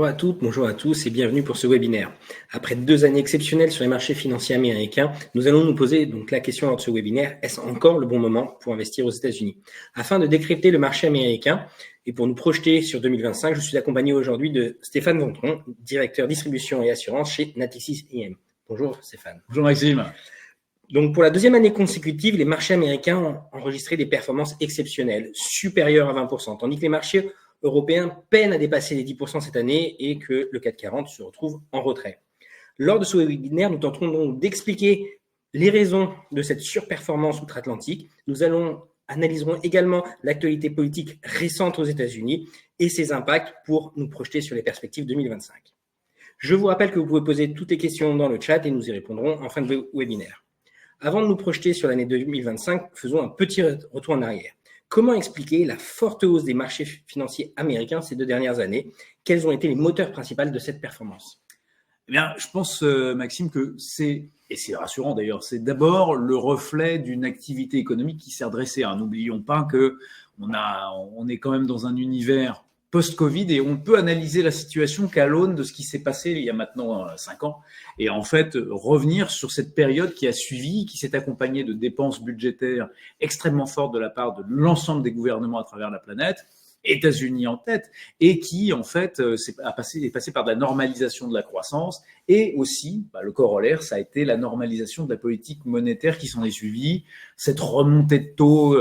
Bonjour à toutes, bonjour à tous et bienvenue pour ce webinaire. Après 2 années exceptionnelles sur les marchés financiers américains, nous allons nous poser donc la question lors de ce webinaire, est-ce encore le bon moment pour investir aux États-Unis? Afin de décrypter le marché américain et pour nous projeter sur 2025, je suis accompagné aujourd'hui de Stéphane Ventron, directeur distribution et assurance chez Natixis IM. Bonjour Stéphane. Bonjour Maxime. Donc pour la 2e année consécutive, les marchés américains ont enregistré des performances exceptionnelles, supérieures à 20%, tandis que les marchés européens peinent à dépasser les 10% cette année et que le CAC 40 se retrouve en retrait. Lors de ce webinaire, nous tenterons donc d'expliquer les raisons de cette surperformance outre-Atlantique. Nous analyserons également l'actualité politique récente aux États-Unis et ses impacts pour nous projeter sur les perspectives 2025. Je vous rappelle que vous pouvez poser toutes les questions dans le chat et nous y répondrons en fin de webinaire. Avant de nous projeter sur l'année 2025, faisons un petit retour en arrière. Comment expliquer la forte hausse des marchés financiers américains ces 2 dernières années? Quels ont été les moteurs principaux de cette performance? Eh bien, je pense, Maxime, que c'est rassurant d'ailleurs, c'est d'abord le reflet d'une activité économique qui s'est redressée. N'oublions pas que on est quand même dans un univers post-Covid et on peut analyser la situation qu'à l'aune de ce qui s'est passé il y a maintenant 5 ans et en fait revenir sur cette période qui a suivi, qui s'est accompagnée de dépenses budgétaires extrêmement fortes de la part de l'ensemble des gouvernements à travers la planète, États-Unis en tête, et qui en fait est passé par de la normalisation de la croissance et aussi, le corollaire, ça a été la normalisation de la politique monétaire qui s'en est suivie, cette remontée de taux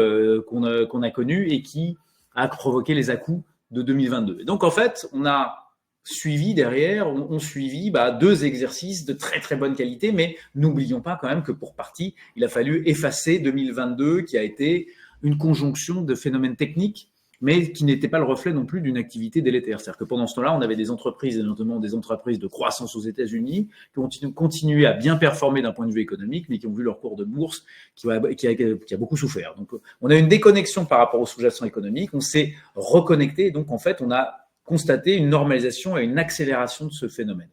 qu'on a connue et qui a provoqué les à-coups de 2022. Et donc en fait, on a suivi derrière, on suivi 2 exercices de très très bonne qualité, mais n'oublions pas quand même que pour partie, il a fallu effacer 2022 qui a été une conjonction de phénomènes techniques mais qui n'était pas le reflet non plus d'une activité délétère. C'est-à-dire que pendant ce temps-là, on avait des entreprises, et notamment des entreprises de croissance aux États-Unis, qui ont continué à bien performer d'un point de vue économique, mais qui ont vu leur cours de bourse qui a beaucoup souffert. Donc, on a une déconnexion par rapport au sous-jacent économique, on s'est reconnecté, et donc en fait, on a constaté une normalisation et une accélération de ce phénomène.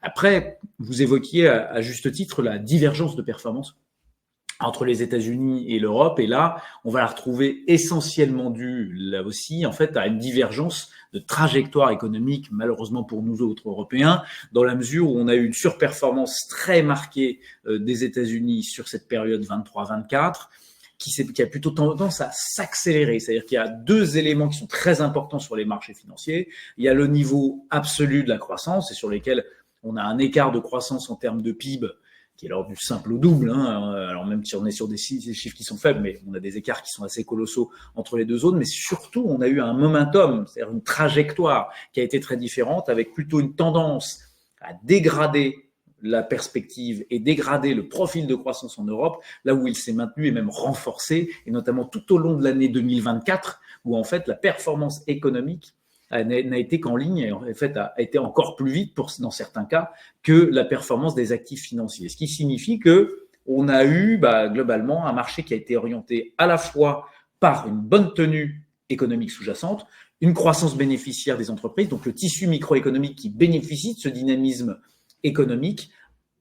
Après, vous évoquiez à juste titre la divergence de performance entre les États-Unis et l'Europe, et là, on va la retrouver essentiellement due, là aussi, en fait, à une divergence de trajectoire économique, malheureusement pour nous autres Européens, dans la mesure où on a eu une surperformance très marquée des États-Unis sur cette période 23-24, qui a plutôt tendance à s'accélérer. C'est-à-dire qu'il y a 2 éléments qui sont très importants sur les marchés financiers. Il y a le niveau absolu de la croissance, et sur lesquels on a un écart de croissance en termes de PIB qui est l'ordre du simple au double. Alors même si on est sur des chiffres qui sont faibles, mais on a des écarts qui sont assez colossaux entre les 2 zones. Mais surtout, on a eu un momentum, c'est-à-dire une trajectoire qui a été très différente, avec plutôt une tendance à dégrader la perspective et dégrader le profil de croissance en Europe, là où il s'est maintenu et même renforcé, et notamment tout au long de l'année 2024, où en fait la performance économique n'a été qu'en ligne et en fait a été encore plus vite dans certains cas que la performance des actifs financiers. Ce qui signifie que on a eu globalement un marché qui a été orienté à la fois par une bonne tenue économique sous-jacente, une croissance bénéficiaire des entreprises, donc le tissu microéconomique qui bénéficie de ce dynamisme économique,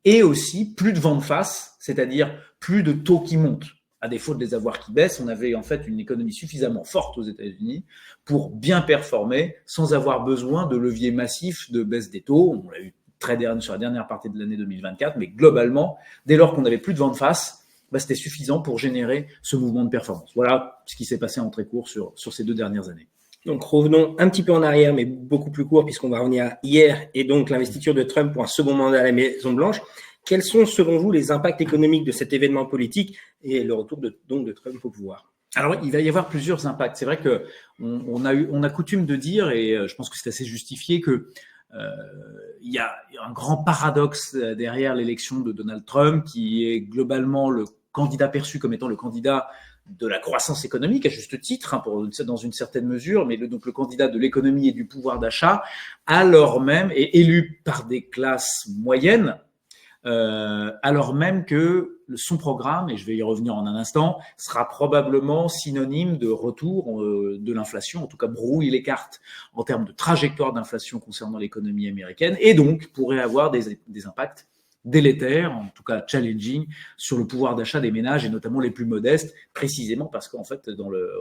et aussi plus de vent de face, c'est-à-dire plus de taux qui montent. À défaut de les avoirs qui baissent, on avait en fait une économie suffisamment forte aux États-Unis pour bien performer sans avoir besoin de leviers massifs de baisse des taux. On l'a eu sur la dernière partie de l'année 2024, mais globalement, dès lors qu'on n'avait plus de vent de face, c'était suffisant pour générer ce mouvement de performance. Voilà ce qui s'est passé en très court sur ces 2 dernières années. Donc revenons un petit peu en arrière, mais beaucoup plus court, puisqu'on va revenir à hier et donc l'investiture de Trump pour un second mandat à la Maison-Blanche. Quels sont, selon vous, les impacts économiques de cet événement politique et le retour de Trump au pouvoir? Alors, il va y avoir plusieurs impacts. C'est vrai que on a coutume de dire, et je pense que c'est assez justifié, que il y a un grand paradoxe derrière l'élection de Donald Trump, qui est globalement le candidat perçu comme étant le candidat de la croissance économique, à juste titre, dans une certaine mesure, mais donc le candidat de l'économie et du pouvoir d'achat, alors même, et élu par des classes moyennes, alors même que son programme, et je vais y revenir en un instant, sera probablement synonyme de retour de l'inflation, en tout cas brouille les cartes en termes de trajectoire d'inflation concernant l'économie américaine, et donc pourrait avoir des impacts délétère, en tout cas challenging, sur le pouvoir d'achat des ménages et notamment les plus modestes, précisément parce qu'en fait,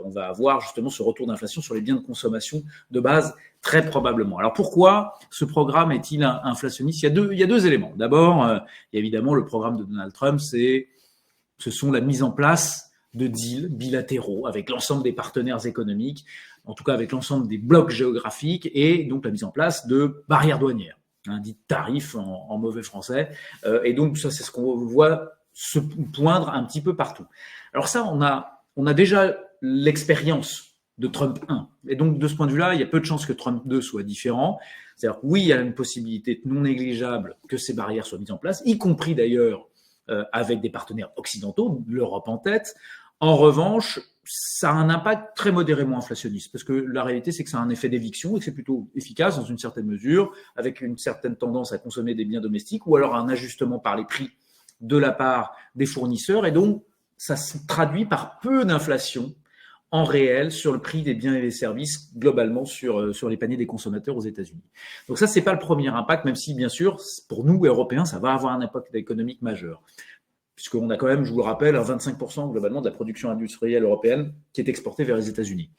on va avoir justement ce retour d'inflation sur les biens de consommation de base, très probablement. Alors pourquoi ce programme est-il inflationniste ? Il y a deux éléments. D'abord, il y a évidemment le programme de Donald Trump, ce sont la mise en place de deals bilatéraux avec l'ensemble des partenaires économiques, en tout cas avec l'ensemble des blocs géographiques, et donc la mise en place de barrières douanières, dit tarif en mauvais français. Et donc ça, c'est ce qu'on voit se poindre un petit peu partout. Alors ça, on a déjà l'expérience de Trump 1. Et donc de ce point de vue-là, il y a peu de chances que Trump 2 soit différent. C'est-à-dire oui, il y a une possibilité non négligeable que ces barrières soient mises en place, y compris d'ailleurs avec des partenaires occidentaux, l'Europe en tête. En revanche, ça a un impact très modérément inflationniste, parce que la réalité, c'est que ça a un effet d'éviction et que c'est plutôt efficace dans une certaine mesure, avec une certaine tendance à consommer des biens domestiques, ou alors un ajustement par les prix de la part des fournisseurs, et donc ça se traduit par peu d'inflation en réel sur le prix des biens et des services globalement sur les paniers des consommateurs aux États-Unis. Donc ça, c'est pas le premier impact, même si bien sûr, pour nous Européens, ça va avoir un impact économique majeur, puisqu'on a quand même, je vous le rappelle, 25% globalement de la production industrielle européenne qui est exportée vers les États-Unis.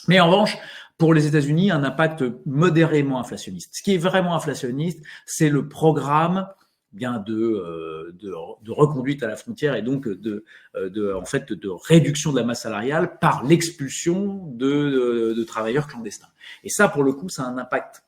Mais en revanche, pour les États-Unis, un impact modérément inflationniste. Ce qui est vraiment inflationniste, c'est le programme de reconduite à la frontière et donc de réduction de la masse salariale par l'expulsion de travailleurs clandestins. Et ça, pour le coup, ça a un impact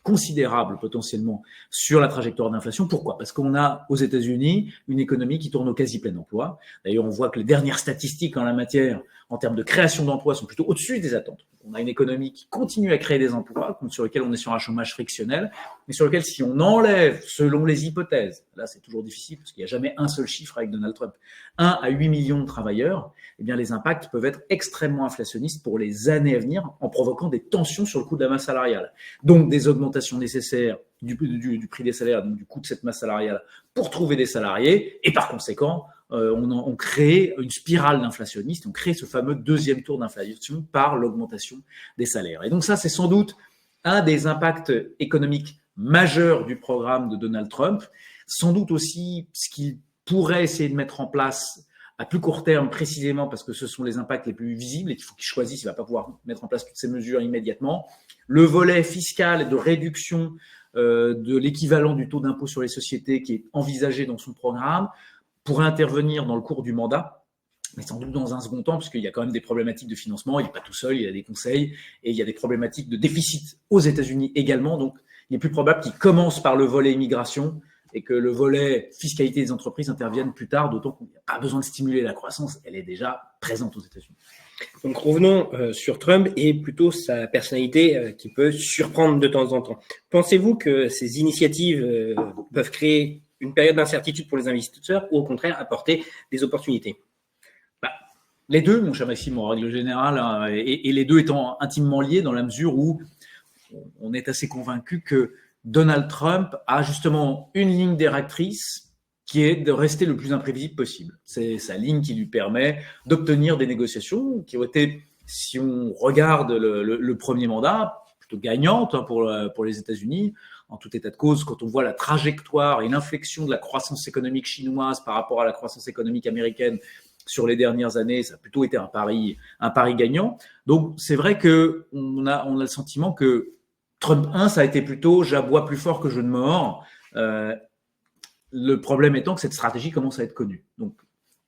considérable potentiellement sur la trajectoire d'inflation. Pourquoi ? Parce qu'on a aux États-Unis une économie qui tourne au quasi plein emploi. D'ailleurs, on voit que les dernières statistiques en la matière, en termes de création d'emplois, sont plutôt au-dessus des attentes. On a une économie qui continue à créer des emplois, sur lesquels on est sur un chômage frictionnel, mais sur lequel, si on enlève, selon les hypothèses, là c'est toujours difficile parce qu'il n'y a jamais un seul chiffre avec Donald Trump, 1 à 8 millions de travailleurs, eh bien les impacts peuvent être extrêmement inflationnistes pour les années à venir, en provoquant des tensions sur le coût de la masse salariale. Donc des augmentations nécessaires du prix des salaires, donc du coût de cette masse salariale, pour trouver des salariés, et par conséquent, on crée une spirale d'inflationniste, on crée ce fameux deuxième tour d'inflation par l'augmentation des salaires. Et donc ça, c'est sans doute un des impacts économiques majeurs du programme de Donald Trump, sans doute aussi ce qu'il pourrait essayer de mettre en place à plus court terme, précisément parce que ce sont les impacts les plus visibles et qu'il faut qu'il choisisse, il ne va pas pouvoir mettre en place toutes ces mesures immédiatement. Le volet fiscal et de réduction de l'équivalent du taux d'impôt sur les sociétés qui est envisagé dans son programme pourrait intervenir dans le cours du mandat, mais sans doute dans un second temps, parce qu'il y a quand même des problématiques de financement, il n'est pas tout seul, il y a des conseils, et il y a des problématiques de déficit aux États-Unis également, donc il est plus probable qu'il commence par le volet immigration et que le volet fiscalité des entreprises intervienne plus tard, d'autant qu'il n'y a pas besoin de stimuler la croissance, elle est déjà présente aux États-Unis. Donc revenons sur Trump et plutôt sa personnalité qui peut surprendre de temps en temps. Pensez-vous que ces initiatives peuvent créer une période d'incertitude pour les investisseurs ou au contraire apporter des opportunités ? Les deux, mon cher Maxime, en règle générale, et les deux étant intimement liés dans la mesure où on est assez convaincu que Donald Trump a justement une ligne directrice qui est de rester le plus imprévisible possible. C'est sa ligne qui lui permet d'obtenir des négociations qui ont été, si on regarde le premier mandat, plutôt gagnantes pour les États-Unis. En tout état de cause, quand on voit la trajectoire et l'inflexion de la croissance économique chinoise par rapport à la croissance économique américaine sur les dernières années, ça a plutôt été un pari gagnant. Donc, c'est vrai que on a le sentiment que Trump 1, ça a été plutôt « j'aboie plus fort que je ne mords ». Le problème étant que cette stratégie commence à être connue. Donc,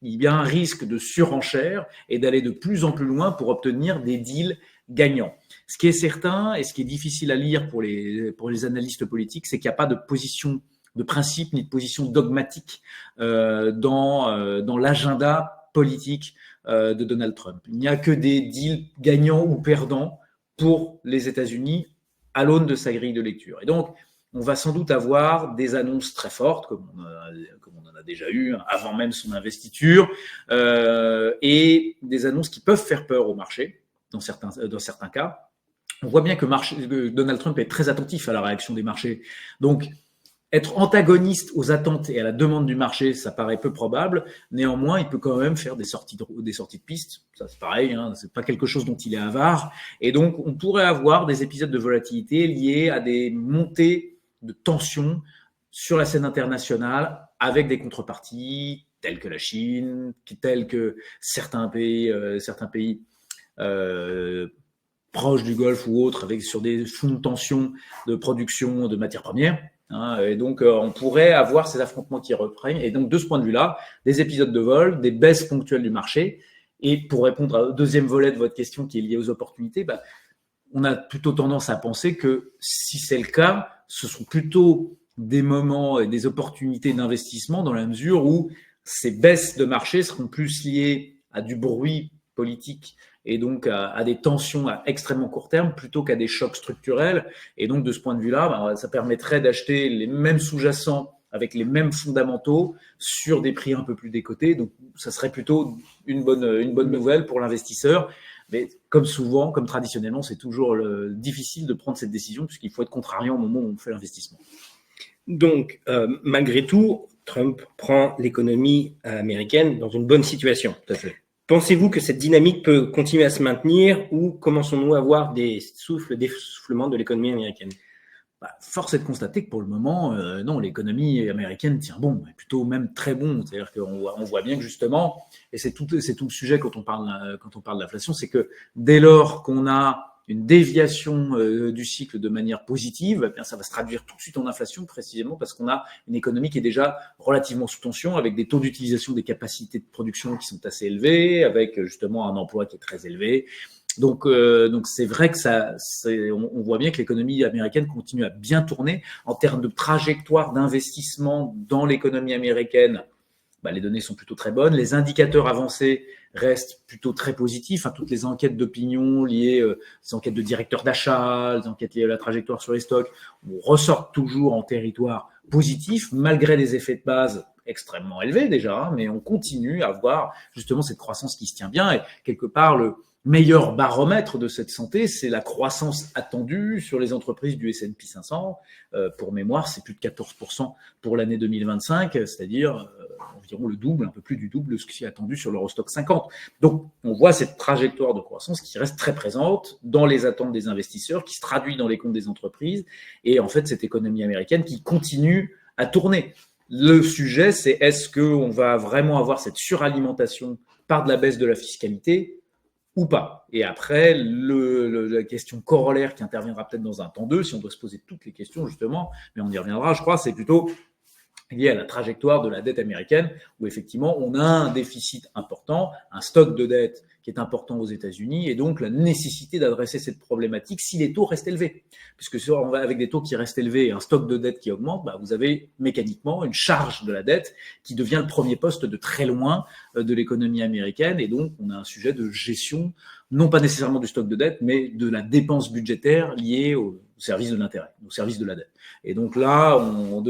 il y a un risque de surenchère et d'aller de plus en plus loin pour obtenir des deals gagnants. Ce qui est certain et ce qui est difficile à lire pour les analystes politiques, c'est qu'il n'y a pas de position de principe ni de position dogmatique dans l'agenda politique de Donald Trump. Il n'y a que des deals gagnants ou perdants pour les États-Unis à l'aune de sa grille de lecture. Et donc, on va sans doute avoir des annonces très fortes, comme on en a déjà eu avant même son investiture, et des annonces qui peuvent faire peur au marché, dans certains cas. On voit bien que Donald Trump est très attentif à la réaction des marchés. Donc, être antagoniste aux attentes et à la demande du marché, ça paraît peu probable. Néanmoins, il peut quand même faire des sorties de piste. Ça, c'est pareil, c'est pas quelque chose dont il est avare. Et donc, on pourrait avoir des épisodes de volatilité liés à des montées de tensions sur la scène internationale avec des contreparties telles que la Chine, telles que certains pays proches du Golfe ou autres, sur des fonds de tension de production de matières premières. Et donc, on pourrait avoir ces affrontements qui reprennent. Et donc, de ce point de vue-là, des épisodes de vol, des baisses ponctuelles du marché. Et pour répondre au deuxième volet de votre question qui est lié aux opportunités, on a plutôt tendance à penser que si c'est le cas, ce sont plutôt des moments et des opportunités d'investissement dans la mesure où ces baisses de marché seront plus liées à du bruit politique et donc à des tensions à extrêmement court terme plutôt qu'à des chocs structurels. Et donc, de ce point de vue-là, ça permettrait d'acheter les mêmes sous-jacents avec les mêmes fondamentaux sur des prix un peu plus décotés. Donc, ça serait plutôt une bonne nouvelle pour l'investisseur. Mais comme souvent, comme traditionnellement, c'est toujours difficile de prendre cette décision puisqu'il faut être contrariant au moment où on fait l'investissement. Donc, malgré tout, Trump prend l'économie américaine dans une bonne situation. Tout à fait. Pensez-vous que cette dynamique peut continuer à se maintenir ou commençons-nous à voir des d'essoufflement de l'économie américaine? Force est de constater que pour le moment, non, l'économie américaine tient bon, et plutôt même très bon. C'est-à-dire qu'on voit bien que justement, et c'est tout le sujet quand on parle de l'inflation, c'est que dès lors qu'on a une déviation du cycle de manière positive, eh bien, ça va se traduire tout de suite en inflation précisément parce qu'on a une économie qui est déjà relativement sous tension avec des taux d'utilisation des capacités de production qui sont assez élevés, avec justement un emploi qui est très élevé. Donc c'est vrai que on voit bien que l'économie américaine continue à bien tourner en termes de trajectoire d'investissement dans l'économie américaine. Les données sont plutôt très bonnes. Les indicateurs avancés restent plutôt très positifs. Toutes les enquêtes d'opinion liées, les enquêtes de directeurs d'achat, les enquêtes liées à la trajectoire sur les stocks, on ressort toujours en territoire positif, malgré des effets de base extrêmement élevés déjà, mais on continue à voir justement cette croissance qui se tient bien. Et quelque part, le meilleur baromètre de cette santé, c'est la croissance attendue sur les entreprises du S&P 500. Pour mémoire, c'est plus de 14% pour l'année 2025, c'est-à-dire environ le double, un peu plus du double de ce qui est attendu sur l'Eurostoxx 50. Donc, on voit cette trajectoire de croissance qui reste très présente dans les attentes des investisseurs, qui se traduit dans les comptes des entreprises, et en fait, cette économie américaine qui continue à tourner. Le sujet, c'est est-ce qu'on va vraiment avoir cette suralimentation par de la baisse de la fiscalité ou pas. Et après, la question corollaire qui interviendra peut-être dans un temps 2, si on doit se poser toutes les questions justement, mais on y reviendra, je crois, c'est plutôt lié à la trajectoire de la dette américaine, où effectivement on a un déficit important, un stock de dette qui est important aux États-Unis, et donc la nécessité d'adresser cette problématique si les taux restent élevés. Puisque si on va avec des taux qui restent élevés et un stock de dette qui augmente, vous avez mécaniquement une charge de la dette qui devient le premier poste de très loin de l'économie américaine, et donc on a un sujet de gestion, non pas nécessairement du stock de dette, mais de la dépense budgétaire liée au service de l'intérêt, au service de la dette. Et donc là, on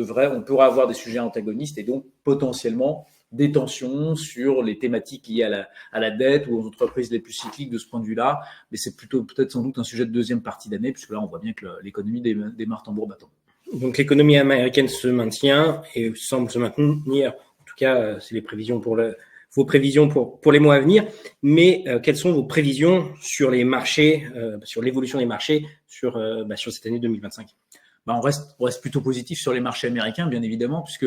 pourra avoir des sujets antagonistes et donc potentiellement des tensions sur les thématiques liées à la dette ou aux entreprises les plus cycliques de ce point de vue-là. Mais c'est plutôt peut-être sans doute un sujet de deuxième partie d'année, puisque là, on voit bien que l'économie démarre tambour battant. Donc l'économie américaine se maintient et semble se maintenir. En tout cas, c'est les prévisions vos prévisions pour les mois à venir. Mais quelles sont vos prévisions sur les marchés, sur l'évolution des marchés sur cette année 2025 ? On reste plutôt positif sur les marchés américains, bien évidemment, puisque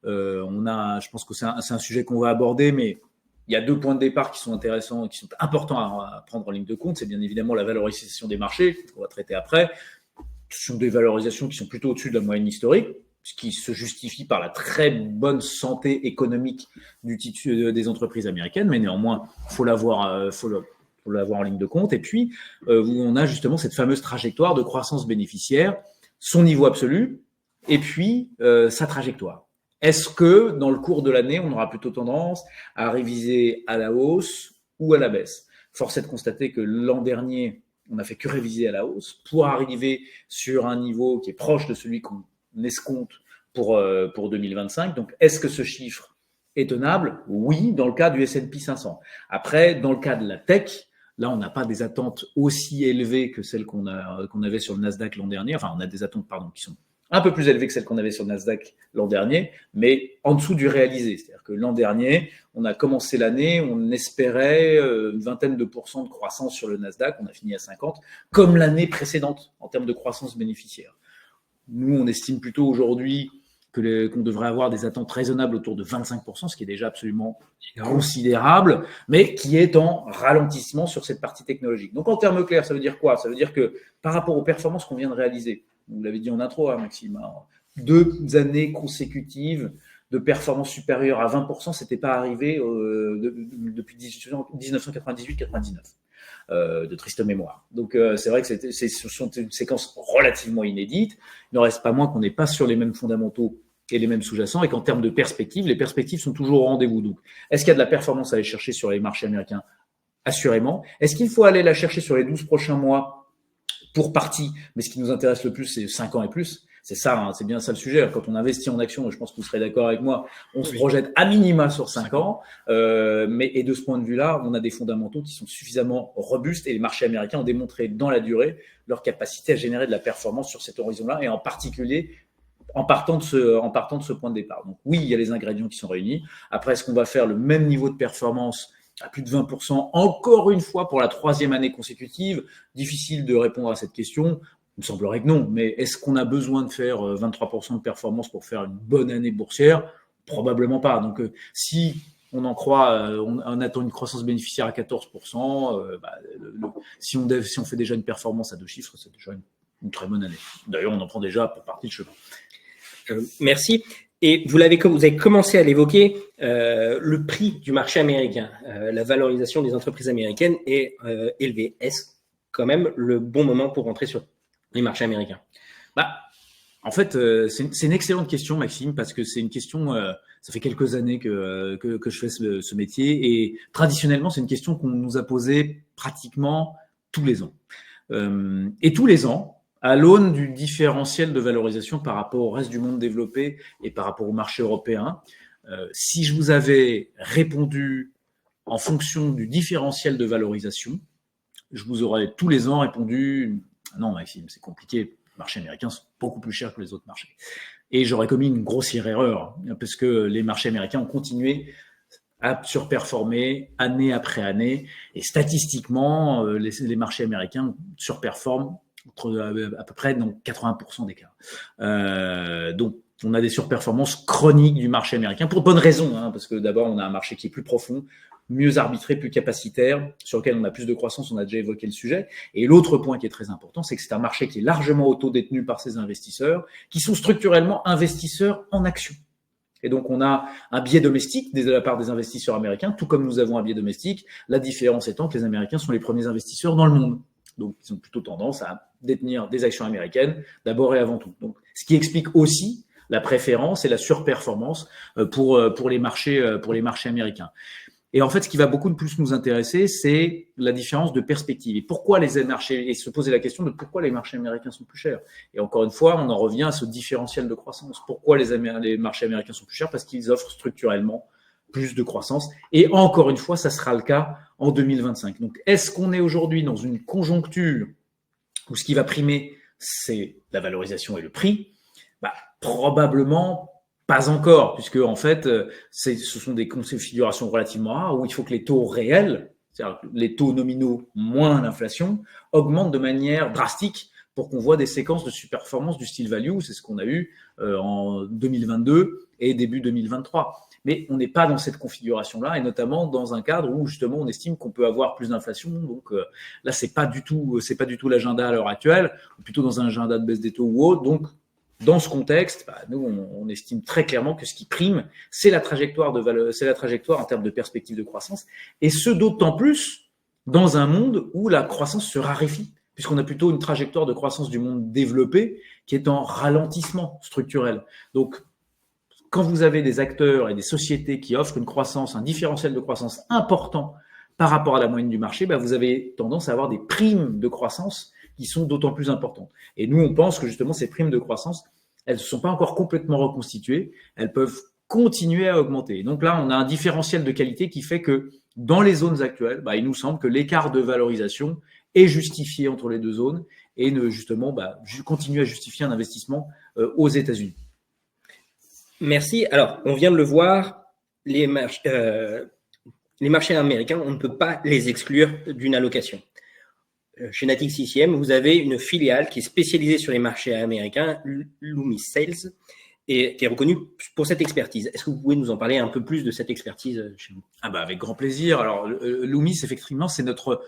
je pense que c'est un sujet qu'on va aborder, mais il y a 2 points de départ qui sont intéressants, qui sont importants à prendre en ligne de compte. C'est bien évidemment la valorisation des marchés, qu'on va traiter après. Ce sont des valorisations qui sont plutôt au-dessus de la moyenne historique, ce qui se justifie par la très bonne santé économique des entreprises américaines, mais néanmoins, faut l'avoir en ligne de compte. Et puis, on a justement cette fameuse trajectoire de croissance bénéficiaire, son niveau absolu, et puis sa trajectoire. Est-ce que dans le cours de l'année, on aura plutôt tendance à réviser à la hausse ou à la baisse? Force est de constater que l'an dernier, on n'a fait que réviser à la hausse pour arriver sur un niveau qui est proche de celui qu'on escompte pour 2025. Donc, est-ce que ce chiffre est tenable? Oui, dans le cas du S&P 500. Après, dans le cas de la tech, là, on n'a pas des attentes aussi élevées que celles qu'on avait sur le Nasdaq l'an dernier. Enfin, on a des attentes, qui sont un peu plus élevées que celles qu'on avait sur le Nasdaq l'an dernier, mais en dessous du réalisé. C'est-à-dire que l'an dernier, on a commencé l'année, on espérait une vingtaine de pourcents de croissance sur le Nasdaq, on a fini à 50, comme l'année précédente en termes de croissance bénéficiaire. Nous, on estime plutôt aujourd'hui qu'on devrait avoir des attentes raisonnables autour de 25%, ce qui est déjà absolument considérable, mais qui est en ralentissement sur cette partie technologique. Donc, en termes clairs, ça veut dire quoi? Ça veut dire que par rapport aux performances qu'on vient de réaliser, vous l'avez dit en intro, hein, Maxime, 2 années consécutives de performance supérieure à 20%, c'était pas arrivé depuis 1998-99. De triste mémoire. Donc, c'est vrai que ce sont une séquence relativement inédite. Il ne reste pas moins qu'on n'est pas sur les mêmes fondamentaux et les mêmes sous-jacents, et qu'en termes de perspectives, les perspectives sont toujours au rendez-vous. Donc, est-ce qu'il y a de la performance à aller chercher sur les marchés américains? Assurément. Est-ce qu'il faut aller la chercher sur les 12 prochains mois? Pour partie, mais ce qui nous intéresse le plus, c'est 5 ans et plus. C'est ça, hein, c'est bien ça le sujet. Quand on investit en action, je pense que vous serez d'accord avec moi, on se projette à minima sur 5 ans. Et de ce point de vue-là, on a des fondamentaux qui sont suffisamment robustes, et les marchés américains ont démontré dans la durée leur capacité à générer de la performance sur cet horizon-là, et en particulier en partant de ce point de départ. Donc oui, il y a les ingrédients qui sont réunis. Après, est-ce qu'on va faire le même niveau de performance à plus de 20%, encore une fois pour la 3e année consécutive? Difficile de répondre à cette question. Il me semblerait que non, mais est-ce qu'on a besoin de faire 23% de performance pour faire une bonne année boursière? Probablement pas. Donc, si on en croit, on attend une croissance bénéficiaire à 14%, si on fait déjà une performance à 2 chiffres, c'est déjà une très bonne année. D'ailleurs, on en prend déjà pour partie le chemin. Merci. Et vous avez commencé à l'évoquer, le prix du marché américain, la valorisation des entreprises américaines est élevée. Est-ce quand même le bon moment pour rentrer sur les marchés américains? En fait, c'est une excellente question, Maxime, parce que c'est une question, ça fait quelques années que je fais ce métier, et traditionnellement, c'est une question qu'on nous a posée pratiquement tous les ans. Et tous les ans, à l'aune du différentiel de valorisation par rapport au reste du monde développé et par rapport au marché européen, si je vous avais répondu en fonction du différentiel de valorisation, je vous aurais tous les ans répondu « Non, Maxime, c'est compliqué, les marchés américains sont beaucoup plus chers que les autres marchés. » Et j'aurais commis une grossière erreur, parce que les marchés américains ont continué à surperformer année après année, et statistiquement, les marchés américains surperforment à peu près dans 80% des cas. Donc, on a des surperformances chroniques du marché américain, pour de bonnes raisons, hein, parce que d'abord, on a un marché qui est plus profond, mieux arbitré, plus capacitaire, sur lequel on a plus de croissance, on a déjà évoqué le sujet. Et l'autre point qui est très important, c'est que c'est un marché qui est largement autodétenu par ces investisseurs, qui sont structurellement investisseurs en actions. Et donc, on a un biais domestique de la part des investisseurs américains, tout comme nous avons un biais domestique, la différence étant que les Américains sont les premiers investisseurs dans le monde. Donc, ils ont plutôt tendance à détenir des actions américaines, d'abord et avant tout. Donc, ce qui explique aussi la préférence et la surperformance pour les marchés américains. Et en fait, ce qui va beaucoup de plus nous intéresser, c'est la différence de perspective. Et pourquoi les marchés, et se poser la question de pourquoi les marchés américains sont plus chers. Et encore une fois, on en revient à ce différentiel de croissance. Pourquoi les marchés américains sont plus chers? Parce qu'ils offrent structurellement plus de croissance. Et encore une fois, ça sera le cas en 2025. Donc, est-ce qu'on est aujourd'hui dans une conjoncture où ce qui va primer, c'est la valorisation et le prix? Probablement pas encore, puisque en fait, ce sont des configurations relativement rares où il faut que les taux réels, c'est-à-dire les taux nominaux moins l'inflation, augmentent de manière drastique pour qu'on voit des séquences de surperformance du style value. C'est ce qu'on a eu en 2022 et début 2023. Mais on n'est pas dans cette configuration-là, et notamment dans un cadre où justement on estime qu'on peut avoir plus d'inflation. Donc là, c'est pas du tout l'agenda à l'heure actuelle, ou plutôt dans un agenda de baisse des taux ou autre. Donc dans ce contexte, nous, on estime très clairement que ce qui prime, c'est la trajectoire en termes de perspective de croissance, et ce d'autant plus dans un monde où la croissance se raréfie, puisqu'on a plutôt une trajectoire de croissance du monde développé qui est en ralentissement structurel. Donc, quand vous avez des acteurs et des sociétés qui offrent une croissance, un différentiel de croissance important par rapport à la moyenne du marché, vous avez tendance à avoir des primes de croissance qui sont d'autant plus importantes. Et nous, on pense que justement, ces primes de croissance, elles ne sont pas encore complètement reconstituées, elles peuvent continuer à augmenter. Et donc là, on a un différentiel de qualité qui fait que dans les zones actuelles, il nous semble que l'écart de valorisation est justifié entre les deux zones, et justement continue à justifier un investissement aux États-Unis. Merci. Alors, on vient de le voir, les marchés américains, on ne peut pas les exclure d'une allocation. Chez Natixis ICM, vous avez une filiale qui est spécialisée sur les marchés américains, Loomis Sales, et qui est reconnu pour cette expertise. Est-ce que vous pouvez nous en parler un peu plus de cette expertise chez vous? Avec grand plaisir. Alors, Loomis, effectivement, c'est notre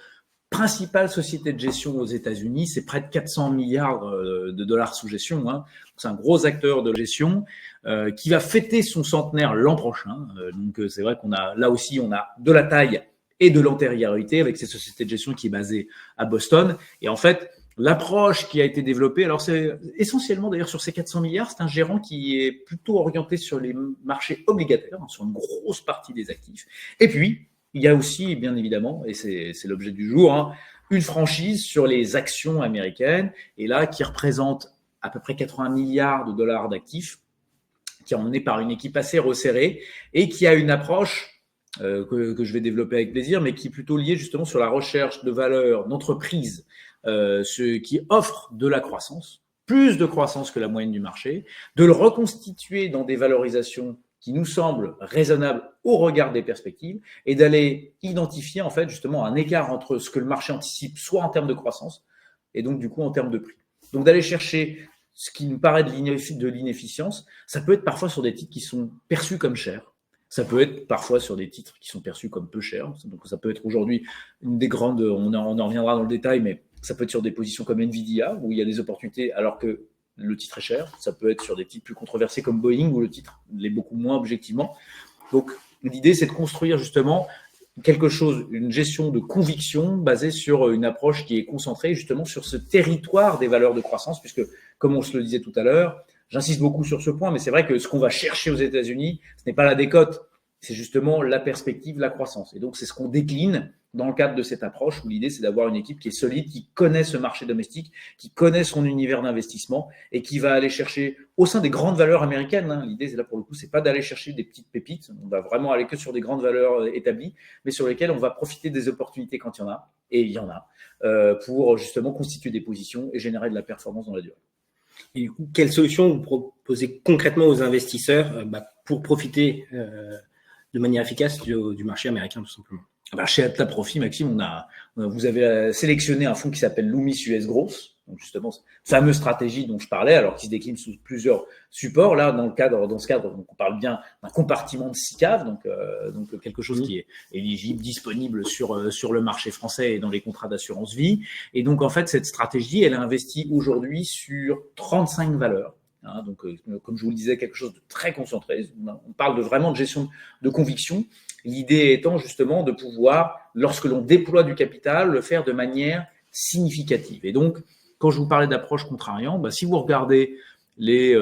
principale société de gestion aux États-Unis. C'est près de 400 milliards de dollars sous gestion. Hein. C'est un gros acteur de gestion qui va fêter son centenaire l'an prochain. Donc, c'est vrai qu'on a là aussi, on a de la taille et de l'antériorité avec cette société de gestion qui est basée à Boston. Et en fait, l'approche qui a été développée, alors c'est essentiellement d'ailleurs sur ces 400 milliards, c'est un gérant qui est plutôt orienté sur les marchés obligataires, sur une grosse partie des actifs. Et puis, il y a aussi, bien évidemment, et c'est l'objet du jour, hein, une franchise sur les actions américaines, et là, qui représente à peu près 80 milliards de dollars d'actifs, qui est emmené par une équipe assez resserrée, et qui a une approche que je vais développer avec plaisir, mais qui est plutôt liée justement sur la recherche de valeurs d'entreprise, ce qui offre de la croissance, plus de croissance que la moyenne du marché, de le reconstituer dans des valorisations qui nous semblent raisonnables au regard des perspectives et d'aller identifier en fait justement un écart entre ce que le marché anticipe, soit en termes de croissance et donc du coup en termes de prix. Donc d'aller chercher ce qui nous paraît de l'inefficience, ça peut être parfois sur des titres qui sont perçus comme chers. Ça peut être parfois sur des titres qui sont perçus comme peu chers. Donc ça peut être aujourd'hui une des grandes, on en reviendra dans le détail, mais ça peut être sur des positions comme Nvidia, où il y a des opportunités alors que le titre est cher. Ça peut être sur des titres plus controversés comme Boeing, où le titre l'est beaucoup moins objectivement. Donc l'idée, c'est de construire justement quelque chose, une gestion de conviction basée sur une approche qui est concentrée justement sur ce territoire des valeurs de croissance, puisque comme on se le disait tout à l'heure, j'insiste beaucoup sur ce point, mais c'est vrai que ce qu'on va chercher aux États-Unis, ce n'est pas la décote, c'est justement la perspective, la croissance. Et donc, c'est ce qu'on décline dans le cadre de cette approche où l'idée, c'est d'avoir une équipe qui est solide, qui connaît ce marché domestique, qui connaît son univers d'investissement et qui va aller chercher au sein des grandes valeurs américaines. Hein, l'idée, c'est là pour le coup, c'est pas d'aller chercher des petites pépites. On va vraiment aller que sur des grandes valeurs établies, mais sur lesquelles on va profiter des opportunités quand il y en a, et il y en a, pour justement constituer des positions et générer de la performance dans la durée. Et du coup, quelles solutions vous proposez concrètement aux investisseurs pour profiter de manière efficace du marché américain, tout simplement? Chez Apta Profit, Maxime, vous avez sélectionné un fonds qui s'appelle Loomis US Growth, donc justement cette fameuse stratégie dont je parlais, alors qui se décline sous plusieurs supports. Là, dans ce cadre, donc on parle bien d'un compartiment de SICAV, donc quelque chose qui est éligible, disponible sur le marché français et dans les contrats d'assurance vie. Et donc en fait, cette stratégie, elle investit aujourd'hui sur 35 valeurs. Hein, donc, comme je vous le disais, quelque chose de très concentré. On parle vraiment de gestion de conviction. L'idée étant justement de pouvoir, lorsque l'on déploie du capital, le faire de manière significative. Et donc, quand je vous parlais d'approche contrariant, si vous regardez les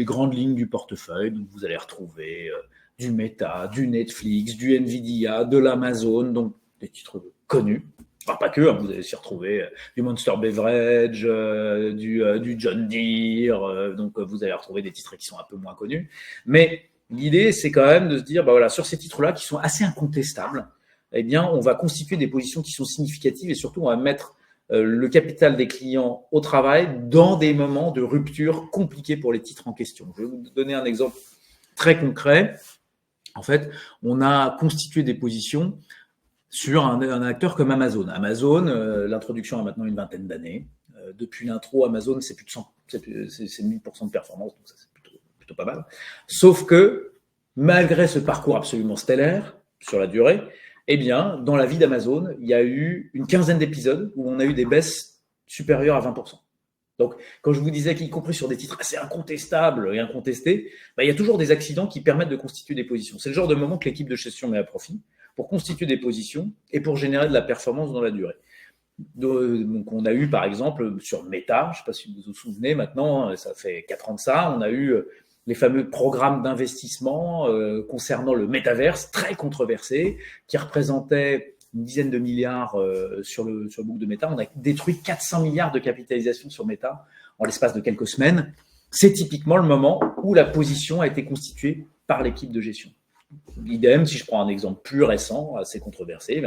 grandes lignes du portefeuille, donc vous allez retrouver du Meta, du Netflix, du Nvidia, de l'Amazon, donc des titres connus. Enfin, pas que, vous allez s'y retrouver du Monster Beverage, du John Deere, donc vous allez retrouver des titres qui sont un peu moins connus. Mais l'idée, c'est quand même de se dire, sur ces titres-là qui sont assez incontestables, eh bien, on va constituer des positions qui sont significatives et surtout, on va mettre le capital des clients au travail dans des moments de rupture compliqués pour les titres en question. Je vais vous donner un exemple très concret. En fait, on a constitué des positions sur un acteur comme Amazon. Amazon, l'introduction a maintenant une vingtaine d'années. Depuis l'intro, Amazon, c'est plus de 100, c'est 1000% de performance, donc ça c'est plutôt pas mal. Sauf que, malgré ce parcours absolument stellaire sur la durée, eh bien, dans la vie d'Amazon, il y a eu une quinzaine d'épisodes où on a eu des baisses supérieures à 20%. Donc, quand je vous disais qu'y compris sur des titres assez incontestables et incontestés, il y a toujours des accidents qui permettent de constituer des positions. C'est le genre de moment que l'équipe de gestion met à profit pour constituer des positions et pour générer de la performance dans la durée. Donc, on a eu, par exemple, sur Meta, je ne sais pas si vous vous souvenez maintenant, ça fait 4 ans de ça, on a eu les fameux programmes d'investissement concernant le métaverse, très controversés, qui représentaient une dizaine de milliards sur le book de Meta. On a détruit 400 milliards de capitalisation sur Meta en l'espace de quelques semaines. C'est typiquement le moment où la position a été constituée par l'équipe de gestion. Idem, si je prends un exemple plus récent, assez controversé,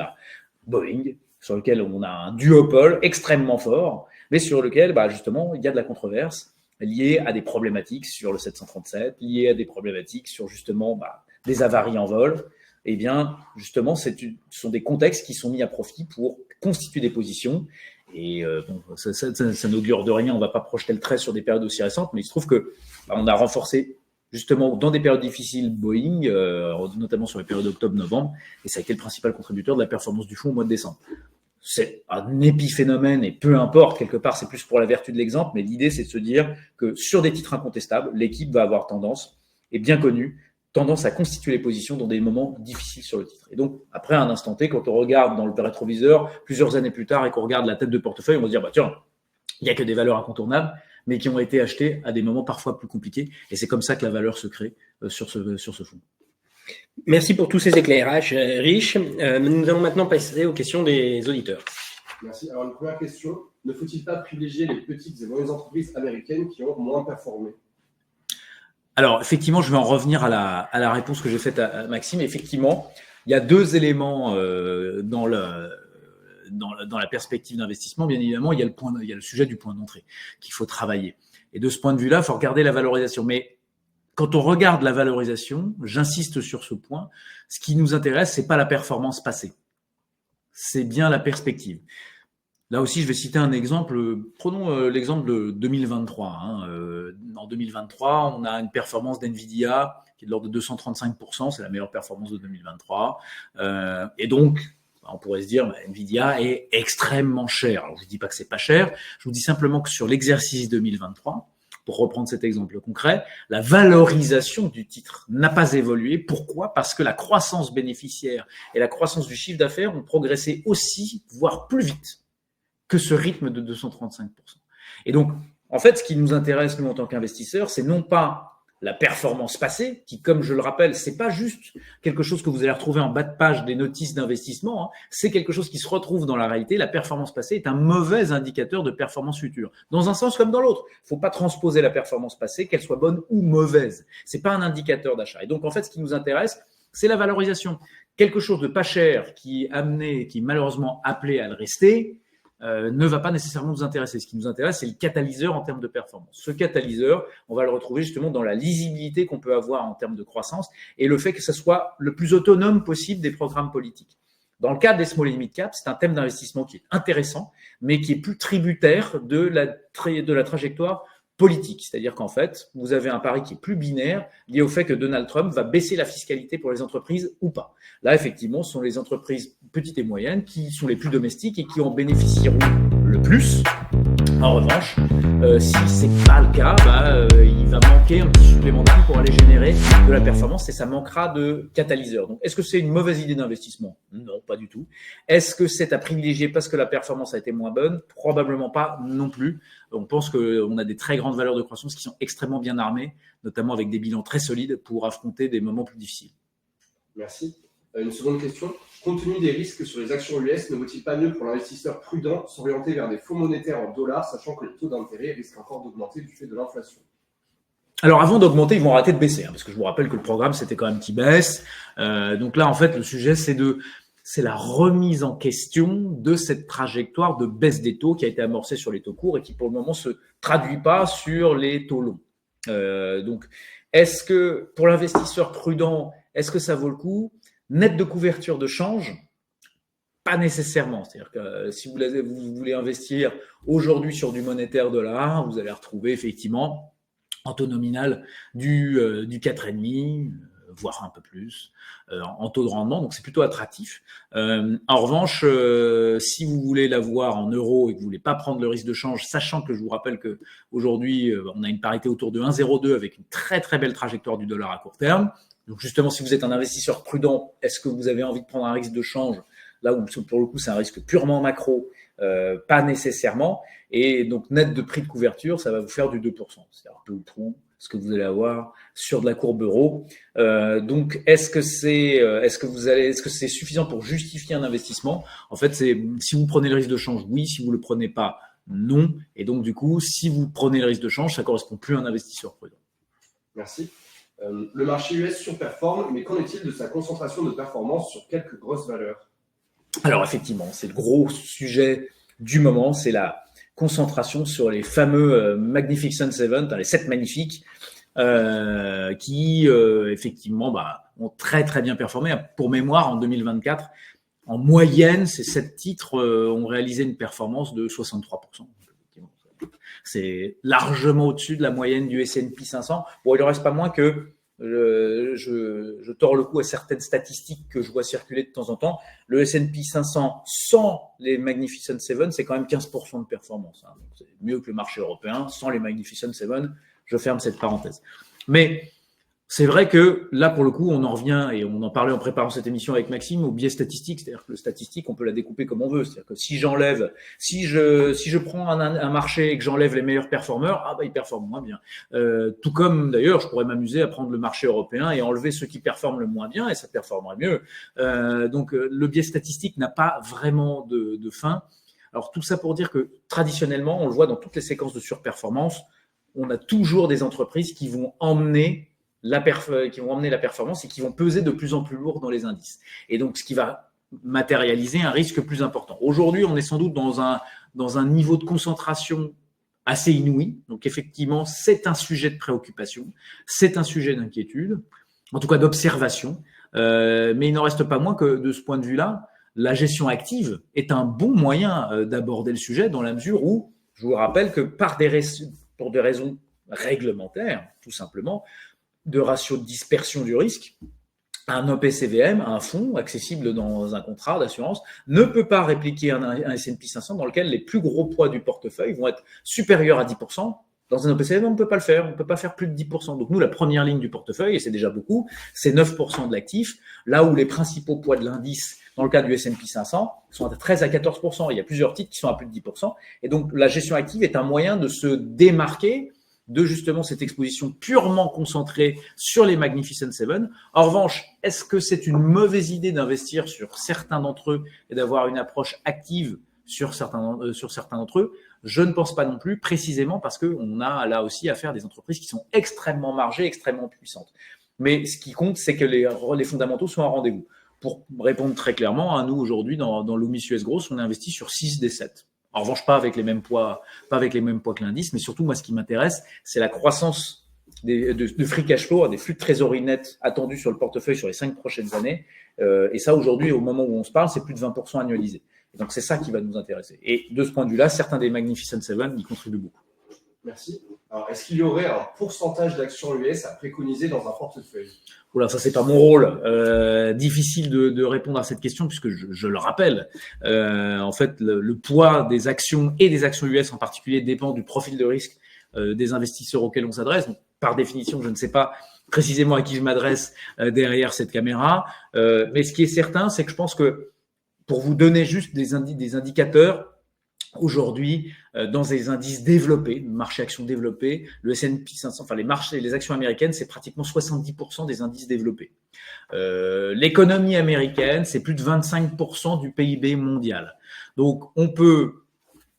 Boeing, sur lequel on a un duopole extrêmement fort, mais sur lequel, justement, il y a de la controverse liée à des problématiques sur le 737, liée à des problématiques sur, justement, des avaries en vol. Eh bien, justement, ce sont des contextes qui sont mis à profit pour constituer des positions. Et ça n'augure de rien, on ne va pas projeter le trait sur des périodes aussi récentes, mais il se trouve que on a renforcé justement dans des périodes difficiles Boeing, notamment sur les périodes octobre-novembre, et ça a été le principal contributeur de la performance du fonds au mois de décembre. C'est un épiphénomène et peu importe, quelque part, c'est plus pour la vertu de l'exemple, mais l'idée, c'est de se dire que sur des titres incontestables, l'équipe va avoir tendance, et bien connue, tendance à constituer les positions dans des moments difficiles sur le titre. Et donc, après, à un instant T, quand on regarde dans le rétroviseur, plusieurs années plus tard, et qu'on regarde la tête de portefeuille, on va se dire, bah tiens, il n'y a que des valeurs incontournables, mais qui ont été achetées à des moments parfois plus compliqués. Et c'est comme ça que la valeur se crée sur ce fonds. Merci pour tous ces éclairages riches. Nous allons maintenant passer aux questions des auditeurs. Merci. Alors, une première question. Ne faut-il pas privilégier les petites et moyennes entreprises américaines qui ont moins performé? Alors, effectivement, je vais en revenir à la réponse que j'ai faite à Maxime. Effectivement, il y a deux éléments dans la perspective d'investissement. Bien évidemment, il y a le sujet du point d'entrée qu'il faut travailler. Et de ce point de vue-là, il faut regarder la valorisation. Mais quand on regarde la valorisation, j'insiste sur ce point, ce qui nous intéresse, c'est pas la performance passée. C'est bien la perspective. Là aussi, je vais citer un exemple. Prenons l'exemple de 2023. En 2023, on a une performance d'NVIDIA qui est de l'ordre de 235%. C'est la meilleure performance de 2023. Et donc, on pourrait se dire, NVIDIA est extrêmement cher. Alors, je ne dis pas que c'est pas cher. Je vous dis simplement que sur l'exercice 2023, pour reprendre cet exemple concret, la valorisation du titre n'a pas évolué. Pourquoi? Parce que la croissance bénéficiaire et la croissance du chiffre d'affaires ont progressé aussi, voire plus vite que ce rythme de 235%. Et donc, en fait, ce qui nous intéresse, nous, en tant qu'investisseurs, c'est non pas la performance passée, qui, comme je le rappelle, c'est pas juste quelque chose que vous allez retrouver en bas de page des notices d'investissement, c'est quelque chose qui se retrouve dans la réalité. La performance passée est un mauvais indicateur de performance future, dans un sens comme dans l'autre. Il faut pas transposer la performance passée, qu'elle soit bonne ou mauvaise. C'est pas un indicateur d'achat. Et donc, en fait, ce qui nous intéresse, c'est la valorisation. Quelque chose de pas cher qui est malheureusement appelé à le rester, ne va pas nécessairement nous intéresser. Ce qui nous intéresse, c'est le catalyseur en termes de performance. Ce catalyseur, on va le retrouver justement dans la lisibilité qu'on peut avoir en termes de croissance et le fait que ce soit le plus autonome possible des programmes politiques. Dans le cadre des small and mid cap, c'est un thème d'investissement qui est intéressant, mais qui est plus tributaire de la trajectoire politique. C'est-à-dire qu'en fait, vous avez un pari qui est plus binaire, lié au fait que Donald Trump va baisser la fiscalité pour les entreprises ou pas. Là, effectivement, ce sont les entreprises petites et moyennes qui sont les plus domestiques et qui en bénéficieront le plus. En revanche, si c'est pas le cas, il va manquer un petit supplément d'âme pour aller générer de la performance et ça manquera de catalyseur. Donc, est-ce que c'est une mauvaise idée d'investissement? Non, pas du tout. Est-ce que c'est à privilégier parce que la performance a été moins bonne? Probablement pas non plus. On pense qu'on a des très grandes valeurs de croissance qui sont extrêmement bien armées, notamment avec des bilans très solides pour affronter des moments plus difficiles. Merci. Une seconde question. Compte tenu des risques sur les actions US, ne vaut-il pas mieux pour l'investisseur prudent s'orienter vers des fonds monétaires en dollars, sachant que les taux d'intérêt risquent encore d'augmenter du fait de l'inflation? Alors avant d'augmenter, ils vont arrêter de baisser, parce que je vous rappelle que le programme, c'était quand même qui baisse. Donc là, en fait, le sujet, c'est la remise en question de cette trajectoire de baisse des taux qui a été amorcée sur les taux courts et qui, pour le moment, se traduit pas sur les taux longs. Donc, est-ce que, pour l'investisseur prudent, est-ce que ça vaut le coup? Net de couverture de change, pas nécessairement. C'est-à-dire que si vous voulez investir aujourd'hui sur du monétaire dollar, vous allez retrouver effectivement en taux nominal du 4,5, voire un peu plus, en taux de rendement. Donc, c'est plutôt attractif. En revanche, si vous voulez l'avoir en euros et que vous voulez pas prendre le risque de change, sachant que je vous rappelle que aujourd'hui, on a une parité autour de 1,02 avec une très, très belle trajectoire du dollar à court terme. Donc justement, si vous êtes un investisseur prudent, est-ce que vous avez envie de prendre un risque de change? Là où pour le coup, c'est un risque purement macro, pas nécessairement. Et donc net de prix de couverture, ça va vous faire du 2%. C'est un peu ou prou ce que vous allez avoir sur de la courbe euro. Donc est-ce que c'est suffisant pour justifier un investissement? En fait, c'est si vous prenez le risque de change, oui. Si vous le prenez pas, non. Et donc du coup, si vous prenez le risque de change, ça correspond plus à un investisseur prudent. Merci. Le marché US surperforme, mais qu'en est-il de sa concentration de performance sur quelques grosses valeurs? Alors effectivement, c'est le gros sujet du moment, c'est la concentration sur les fameux Magnificent Seven, les 7 magnifiques, qui effectivement ont très très bien performé. Pour mémoire, en 2024, en moyenne, ces 7 titres ont réalisé une performance de 63%. C'est largement au-dessus de la moyenne du S&P 500. Bon, il en reste pas moins que je tords le cou à certaines statistiques que je vois circuler de temps en temps. Le S&P 500 sans les Magnificent Seven, c'est quand même 15% de performance. Donc c'est mieux que le marché européen. Sans les Magnificent Seven, je ferme cette parenthèse. Mais c'est vrai que là, pour le coup, on en revient, et on en parlait en préparant cette émission avec Maxime, au biais statistique. C'est-à-dire que le statistique, on peut la découper comme on veut. C'est-à-dire que si je prends un marché et que j'enlève les meilleurs performeurs, ils performent moins bien. Tout comme, d'ailleurs, je pourrais m'amuser à prendre le marché européen et enlever ceux qui performent le moins bien, et ça performerait mieux. Donc, le biais statistique n'a pas vraiment de fin. Alors, tout ça pour dire que, traditionnellement, on le voit dans toutes les séquences de surperformance, on a toujours des entreprises qui vont emmener la performance et qui vont peser de plus en plus lourd dans les indices. Et donc, ce qui va matérialiser un risque plus important. Aujourd'hui, on est sans doute dans un niveau de concentration assez inouï. Donc, effectivement, c'est un sujet de préoccupation, c'est un sujet d'inquiétude, en tout cas d'observation. Mais il n'en reste pas moins que, de ce point de vue-là, la gestion active est un bon moyen d'aborder le sujet, dans la mesure où, je vous rappelle que pour des raisons réglementaires, tout simplement, de ratio de dispersion du risque, un OPCVM, un fonds accessible dans un contrat d'assurance, ne peut pas répliquer un S&P 500 dans lequel les plus gros poids du portefeuille vont être supérieurs à 10%. Dans un OPCVM, on ne peut pas le faire. On ne peut pas faire plus de 10%. Donc, nous, la première ligne du portefeuille, et c'est déjà beaucoup, c'est 9% de l'actif, là où les principaux poids de l'indice, dans le cas du S&P 500, sont à 13 à 14%. Il y a plusieurs titres qui sont à plus de 10%. Et donc, la gestion active est un moyen de se démarquer de justement cette exposition purement concentrée sur les Magnificent Seven. En revanche, est-ce que c'est une mauvaise idée d'investir sur certains d'entre eux et d'avoir une approche active sur certains d'entre eux? Je ne pense pas non plus, précisément parce qu'on a là aussi affaire à des entreprises qui sont extrêmement margées, extrêmement puissantes. Mais ce qui compte, c'est que les fondamentaux soient en rendez-vous. Pour répondre très clairement, à nous aujourd'hui, dans Loomis US Growth, on a investi sur 6 des 7. En revanche, pas avec les mêmes poids que l'indice, mais surtout, moi, ce qui m'intéresse, c'est la croissance de free cash flow, des flux de trésorerie nets attendus sur le portefeuille sur les 5 prochaines années. Et ça, aujourd'hui, au moment où on se parle, c'est plus de 20% annualisé. Et donc, c'est ça qui va nous intéresser. Et de ce point de vue-là, certains des Magnificent Seven y contribuent beaucoup. Merci. Alors, est-ce qu'il y aurait un pourcentage d'actions US à préconiser dans un portefeuille? Oula, ça c'est pas mon rôle. Difficile de répondre à cette question puisque je le rappelle. En fait, le poids des actions et des actions US en particulier dépend du profil de risque des investisseurs auxquels on s'adresse. Donc, par définition, je ne sais pas précisément à qui je m'adresse derrière cette caméra. Mais ce qui est certain, c'est que je pense que pour vous donner juste des indicateurs, aujourd'hui, dans des indices développés, marché actions développés, le S&P 500, enfin les actions américaines, c'est pratiquement 70% des indices développés. L'économie américaine, c'est plus de 25% du PIB mondial. Donc, on peut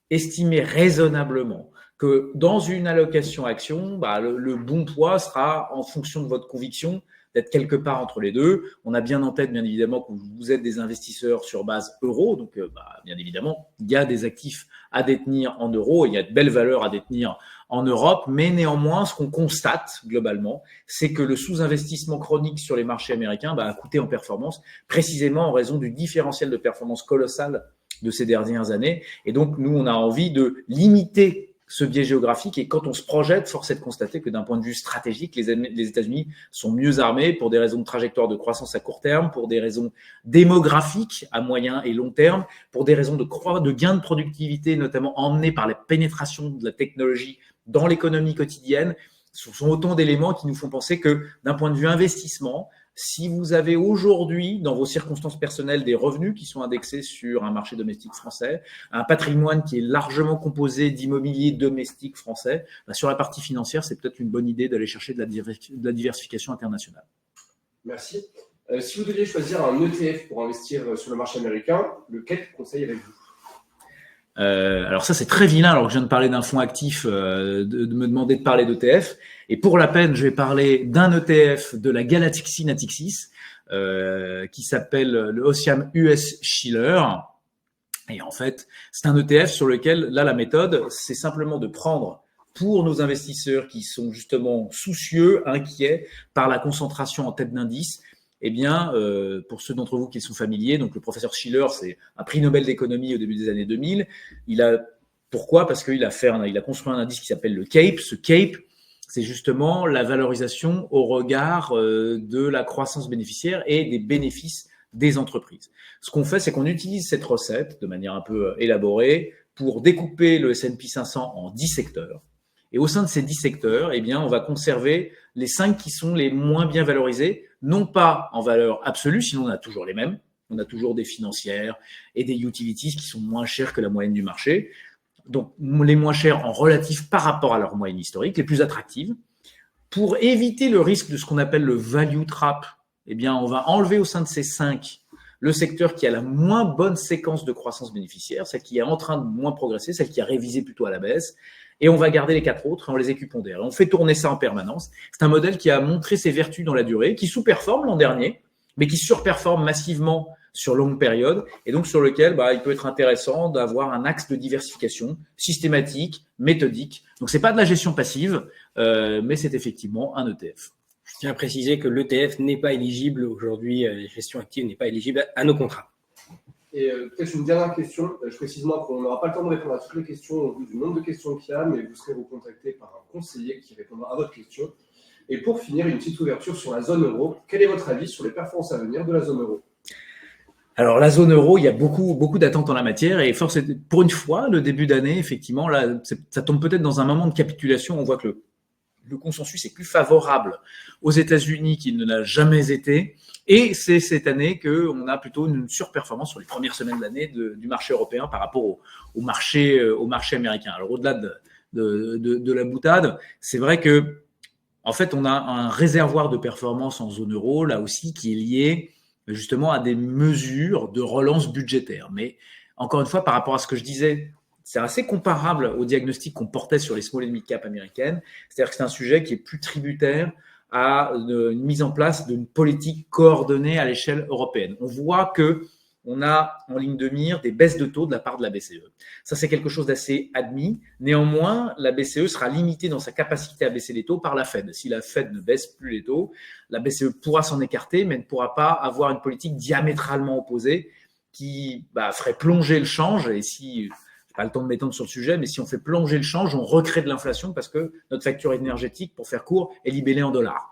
estimer raisonnablement que dans une allocation action, le bon poids sera en fonction de votre conviction d'être quelque part entre les deux. On a bien en tête, bien évidemment, que vous êtes des investisseurs sur base euro. Donc, bien évidemment, il y a des actifs à détenir en euros. Il y a de belles valeurs à détenir en Europe. Mais néanmoins, ce qu'on constate globalement, c'est que le sous-investissement chronique sur les marchés américains a coûté en performance, précisément en raison du différentiel de performance colossal de ces dernières années. Et donc, nous, on a envie de limiter ce biais géographique, et quand on se projette, force est de constater que d'un point de vue stratégique, les États-Unis sont mieux armés pour des raisons de trajectoire de croissance à court terme, pour des raisons démographiques à moyen et long terme, pour des raisons de gains de productivité, notamment emmenés par la pénétration de la technologie dans l'économie quotidienne. Ce sont autant d'éléments qui nous font penser que d'un point de vue investissement, si vous avez aujourd'hui, dans vos circonstances personnelles, des revenus qui sont indexés sur un marché domestique français, un patrimoine qui est largement composé d'immobilier domestique français, sur la partie financière, c'est peut-être une bonne idée d'aller chercher de la diversification internationale. Merci. Si vous deviez choisir un ETF pour investir sur le marché américain, lequel conseillerez-vous ? Alors ça, c'est très vilain, alors que je viens de parler d'un fonds actif, de me demander de parler d'ETF. Et pour la peine, je vais parler d'un ETF de la Galaxy Natixis, qui s'appelle le OSIAM US Shiller. Et en fait, c'est un ETF sur lequel, là, la méthode, c'est simplement de prendre, pour nos investisseurs qui sont justement soucieux, inquiets par la concentration en tête d'indice, eh bien, pour ceux d'entre vous qui sont familiers, donc le professeur Shiller, c'est un prix Nobel d'économie au début des années 2000. Il a Pourquoi? Parce qu'il a construit un indice qui s'appelle le CAPE. Ce CAPE, c'est justement la valorisation au regard de la croissance bénéficiaire et des bénéfices des entreprises. Ce qu'on fait, c'est qu'on utilise cette recette de manière un peu élaborée pour découper le S&P 500 en 10 secteurs. Et au sein de ces 10 secteurs, eh bien, on va conserver les 5 qui sont les moins bien valorisés, non pas en valeur absolue, sinon on a toujours les mêmes. On a toujours des financières et des utilities qui sont moins chères que la moyenne du marché. Donc, les moins chères en relatif par rapport à leur moyenne historique, les plus attractives. Pour éviter le risque de ce qu'on appelle le value trap, eh bien, on va enlever au sein de ces 5 le secteur qui a la moins bonne séquence de croissance bénéficiaire, celle qui est en train de moins progresser, celle qui a révisé plutôt à la baisse, et on va garder les 4 autres et on les équipondère. On fait tourner ça en permanence. C'est un modèle qui a montré ses vertus dans la durée, qui sous-performe l'an dernier, mais qui surperforme massivement sur longue période, et donc sur lequel il peut être intéressant d'avoir un axe de diversification systématique, méthodique. Donc c'est pas de la gestion passive, mais c'est effectivement un ETF. Je tiens à préciser que l'ETF n'est pas éligible aujourd'hui, la gestion active n'est pas éligible à nos contrats. Et peut-être une dernière question. Je précise moi qu'on n'aura pas le temps de répondre à toutes les questions au vu du nombre de questions qu'il y a, mais vous serez recontacté par un conseiller qui répondra à votre question. Et pour finir, une petite ouverture sur la zone euro. Quel est votre avis sur les performances à venir de la zone euro? Alors la zone euro, il y a beaucoup d'attentes en la matière et pour une fois, le début d'année, effectivement, là, ça tombe peut-être dans un moment de capitulation. On voit que le consensus est plus favorable aux États-Unis qu'il ne l'a jamais été. Et c'est cette année qu'on a plutôt une surperformance sur les premières semaines de l'année du marché européen par rapport au marché américain. Alors au-delà de la boutade, c'est vrai que en fait on a un réservoir de performance en zone euro là aussi qui est lié justement à des mesures de relance budgétaire. Mais encore une fois, par rapport à ce que je disais, c'est assez comparable au diagnostic qu'on portait sur les small and mid cap américaines. C'est-à-dire que c'est un sujet qui est plus tributaire à une mise en place d'une politique coordonnée à l'échelle européenne. On voit que on a en ligne de mire des baisses de taux de la part de la BCE. Ça, c'est quelque chose d'assez admis. Néanmoins, la BCE sera limitée dans sa capacité à baisser les taux par la Fed. Si la Fed ne baisse plus les taux, la BCE pourra s'en écarter, mais ne pourra pas avoir une politique diamétralement opposée qui ferait plonger le change. Et si, j'ai pas le temps de m'étendre sur le sujet, mais si on fait plonger le change, on recrée de l'inflation parce que notre facture énergétique, pour faire court, est libellée en dollars.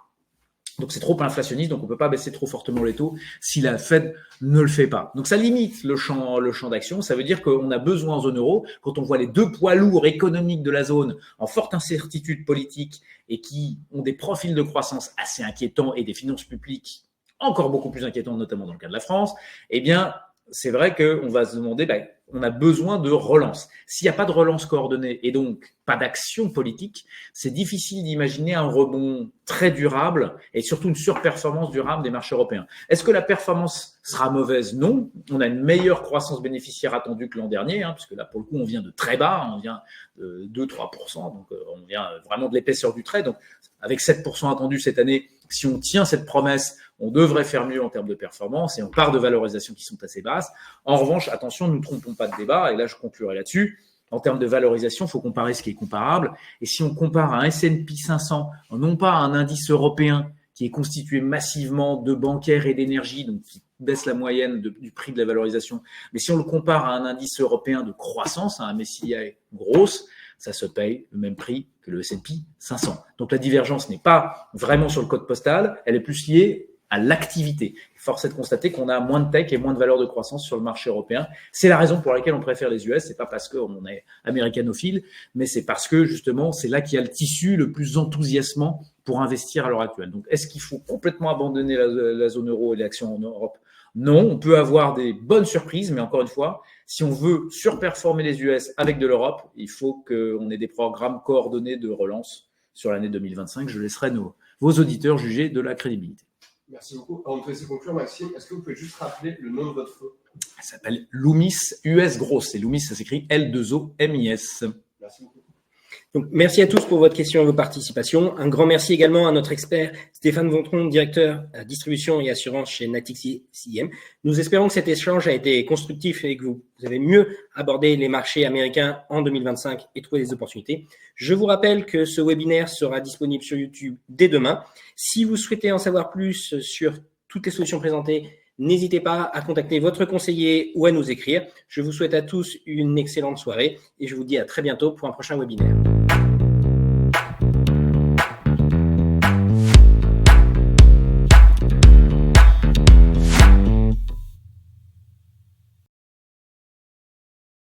Donc, c'est trop inflationniste, donc on ne peut pas baisser trop fortement les taux si la Fed ne le fait pas. Donc, ça limite le champ d'action. Ça veut dire qu'on a besoin en zone euro, quand on voit les deux poids lourds économiques de la zone en forte incertitude politique et qui ont des profils de croissance assez inquiétants et des finances publiques encore beaucoup plus inquiétantes, notamment dans le cas de la France, eh bien, c'est vrai qu'on va se demander, on a besoin de relance. S'il n'y a pas de relance coordonnée et donc pas d'action politique, c'est difficile d'imaginer un rebond très durable et surtout une surperformance durable des marchés européens. Est-ce que la performance sera mauvaise? Non. On a une meilleure croissance bénéficiaire attendue que l'an dernier, puisque là, pour le coup, on vient de très bas, on vient de 2-3%, donc on vient vraiment de l'épaisseur du trait. Donc, avec 7% attendu cette année, si on tient cette promesse, on devrait faire mieux en termes de performance et on part de valorisations qui sont assez basses. En revanche, attention, ne nous trompons pas de débat, et là je conclurai là-dessus. En termes de valorisation, il faut comparer ce qui est comparable. Et si on compare un S&P 500, non pas un indice européen qui est constitué massivement de bancaires et d'énergie, donc qui baisse la moyenne du prix de la valorisation, mais si on le compare à un indice européen de croissance, à un MSCI grosse, ça se paye le même prix que le S&P 500. Donc la divergence n'est pas vraiment sur le code postal, elle est plus liée à l'activité. Force est de constater qu'on a moins de tech et moins de valeur de croissance sur le marché européen. C'est la raison pour laquelle on préfère les US. C'est pas parce qu'on est américanophile, mais c'est parce que justement, c'est là qu'il y a le tissu le plus enthousiasmant pour investir à l'heure actuelle. Donc, est-ce qu'il faut complètement abandonner la zone euro et les actions en Europe? Non, on peut avoir des bonnes surprises, mais encore une fois, si on veut surperformer les US avec de l'Europe, il faut qu'on ait des programmes coordonnés de relance sur l'année 2025. Je laisserai vos auditeurs juger de la crédibilité. Merci beaucoup. Avant de te laisser conclure, Maxime, est-ce que vous pouvez juste rappeler le nom de votre fonds? Ça s'appelle Loomis US Gross. Et Loomis, ça s'écrit L2OMIS. Merci beaucoup. Donc, merci à tous pour votre question et vos participations. Un grand merci également à notre expert Stéphane Vontron, directeur distribution et assurance chez Natixis CIM. Nous espérons que cet échange a été constructif et que vous avez mieux abordé les marchés américains en 2025 et trouvé des opportunités. Je vous rappelle que ce webinaire sera disponible sur YouTube dès demain. Si vous souhaitez en savoir plus sur toutes les solutions présentées, N'hésitez pas à contacter votre conseiller ou à nous écrire. Je vous souhaite à tous une excellente soirée et je vous dis à très bientôt pour un prochain webinaire.